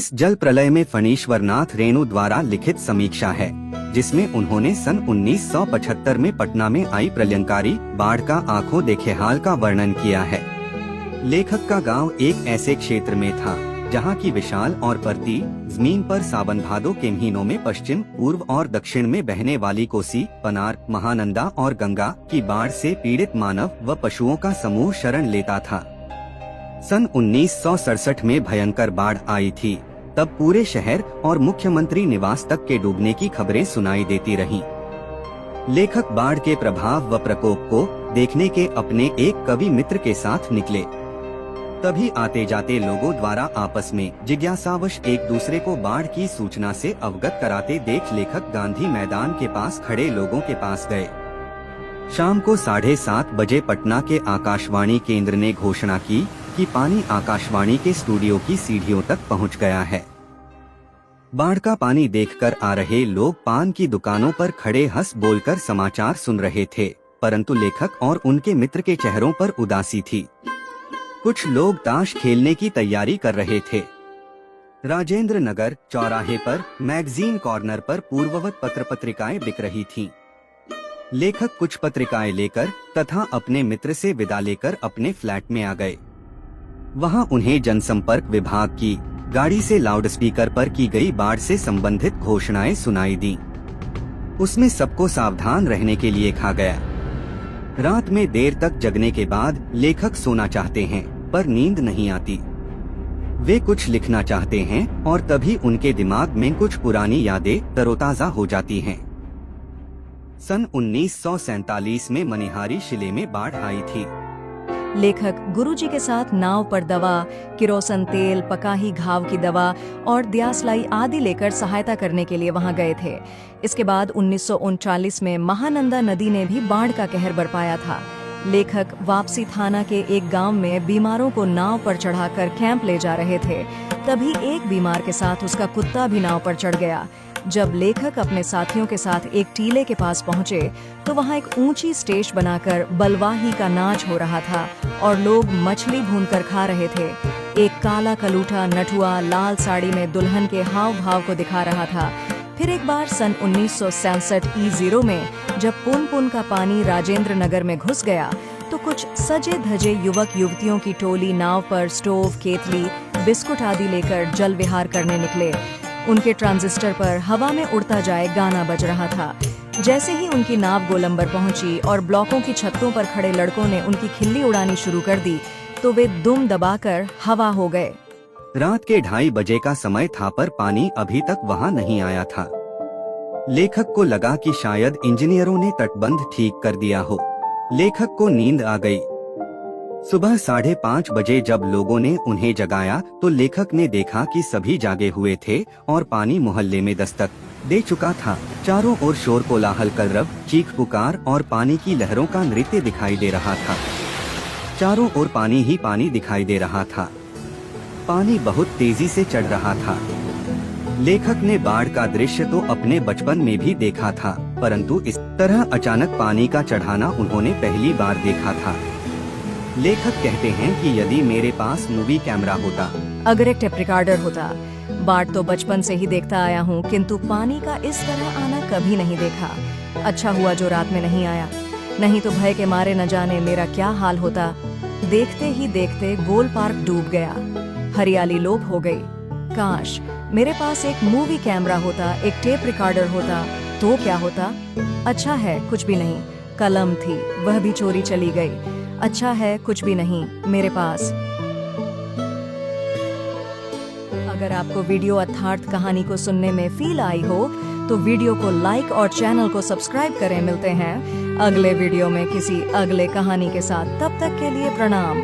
इस जल प्रलय में फणीश्वरनाथ रेणु द्वारा लिखित समीक्षा है, जिसमें उन्होंने सन 1975 में पटना में आई प्रलयंकारी बाढ़ का आंखों देखे हाल का वर्णन किया है। लेखक का गांव एक ऐसे क्षेत्र में था जहां की विशाल और परती जमीन पर सावन भादो के महीनों में पश्चिम, पूर्व और दक्षिण में बहने वाली कोसी, पनार, महानंदा और गंगा की बाढ़ से पीड़ित मानव व पशुओं का समूह शरण लेता था। सन 1967 में भयंकर बाढ़ आई थी। तब पूरे शहर और मुख्यमंत्री निवास तक के डूबने की खबरें सुनाई देती रहीं। लेखक बाढ़ के प्रभाव व प्रकोप को देखने के अपने एक कवि मित्र के साथ निकले। तभी आते जाते लोगों द्वारा आपस में जिज्ञासावश एक दूसरे को बाढ़ की सूचना से अवगत कराते देख लेखक गांधी मैदान के पास खड़े लोगों के पास गए। शाम को 7:30 बजे पटना के आकाशवाणी केंद्र ने घोषणा की कि पानी आकाशवाणी के स्टूडियो की सीढ़ियों तक पहुंच गया है। बाढ़ का पानी देखकर आ रहे लोग पान की दुकानों पर खड़े हंस बोलकर समाचार सुन रहे थे, परंतु लेखक और उनके मित्र के चेहरों पर उदासी थी। कुछ लोग ताश खेलने की तैयारी कर रहे थे। राजेंद्र नगर चौराहे पर मैगजीन कॉर्नर पर पूर्ववत पत्र पत्रिकाएं बिक रही थीं। लेखक कुछ पत्रिकाएं लेकर तथा अपने मित्र से विदा लेकर अपने फ्लैट में आ गए। वहां उन्हें जनसंपर्क विभाग की गाड़ी से लाउडस्पीकर पर की गई बाढ़ से संबंधित घोषणाएं सुनाई दी। उसमें सबको सावधान रहने के लिए कहा गया। रात में देर तक जगने के बाद लेखक सोना चाहते हैं, पर नींद नहीं आती। वे कुछ लिखना चाहते हैं और तभी उनके दिमाग में कुछ पुरानी यादें तरोताजा हो जाती हैं। सन 1947 में मनिहारी जिले में बाढ़ आई थी। लेखक गुरुजी के साथ नाव पर दवा, किरोसन तेल, पकाही घाव की दवा और दियासलाई आदि लेकर सहायता करने के लिए वहां गए थे। इसके बाद 1939 में महानंदा नदी ने भी बाढ़ का कहर बरपाया था। लेखक वापसी थाना के एक गांव में बीमारों को नाव पर चढ़ाकर कैंप ले जा रहे थे। तभी एक बीमार के साथ उसका कुत्ता भी नाव पर चढ़ गया। जब लेखक अपने साथियों के साथ एक टीले के पास पहुंचे तो वहां एक ऊंची स्टेज बनाकर बलवाही का नाच हो रहा था और लोग मछली भूनकर खा रहे थे। एक काला कलूठा नठुआ लाल साड़ी में दुल्हन के हाव भाव को दिखा रहा था। फिर एक बार सन 1967 E0 में जब पुन पुन का पानी राजेंद्र नगर में घुस गया तो कुछ सजे धजे युवक युवतियों की टोली नाव पर स्टोव, केतली, बिस्कुट आदि लेकर जल विहार करने निकले। उनके ट्रांजिस्टर पर हवा में उड़ता जाए गाना बज रहा था। जैसे ही उनकी नाव गोलंबर पहुंची और ब्लॉकों की छतों पर खड़े लड़कों ने उनकी खिल्ली उड़ानी शुरू कर दी तो वे दुम दबाकर हवा हो गए। रात के 2:30 बजे का समय था, पर पानी अभी तक वहां नहीं आया था। लेखक को लगा कि शायद इंजीनियरों ने तटबंध ठीक कर दिया हो। लेखक को नींद आ गई। सुबह 5:30 बजे जब लोगों ने उन्हें जगाया तो लेखक ने देखा कि सभी जागे हुए थे और पानी मोहल्ले में दस्तक दे चुका था। चारों ओर शोर कोलाहल, कलरव, चीख पुकार और पानी की लहरों का नृत्य दिखाई दे रहा था। चारों ओर पानी ही पानी दिखाई दे रहा था। पानी बहुत तेजी से चढ़ रहा था। लेखक ने बाढ़ का दृश्य तो अपने बचपन में भी देखा था, परंतु इस तरह अचानक पानी का चढ़ाना उन्होंने पहली बार देखा था। लेखक कहते हैं कि यदि मेरे पास मूवी कैमरा होता, अगर एक टेप रिकॉर्डर होता। बाढ़ तो बचपन से ही देखता आया हूँ, किंतु पानी का इस तरह आना कभी नहीं देखा। अच्छा हुआ जो रात में नहीं आया, नहीं तो भय के मारे न जाने मेरा क्या हाल होता। देखते ही देखते गोल पार्क डूब गया, हरियाली लोप हो गई। काश मेरे पास एक मूवी कैमरा होता, एक टेप रिकॉर्डर होता तो क्या होता। अच्छा है कुछ भी नहीं, कलम थी वह भी चोरी चली गई। अच्छा है कुछ भी नहीं मेरे पास। अगर आपको वीडियो अर्थार्थ कहानी को सुनने में फील आई हो तो वीडियो को लाइक और चैनल को सब्सक्राइब करें। मिलते हैं अगले वीडियो में किसी अगले कहानी के साथ। तब तक के लिए प्रणाम।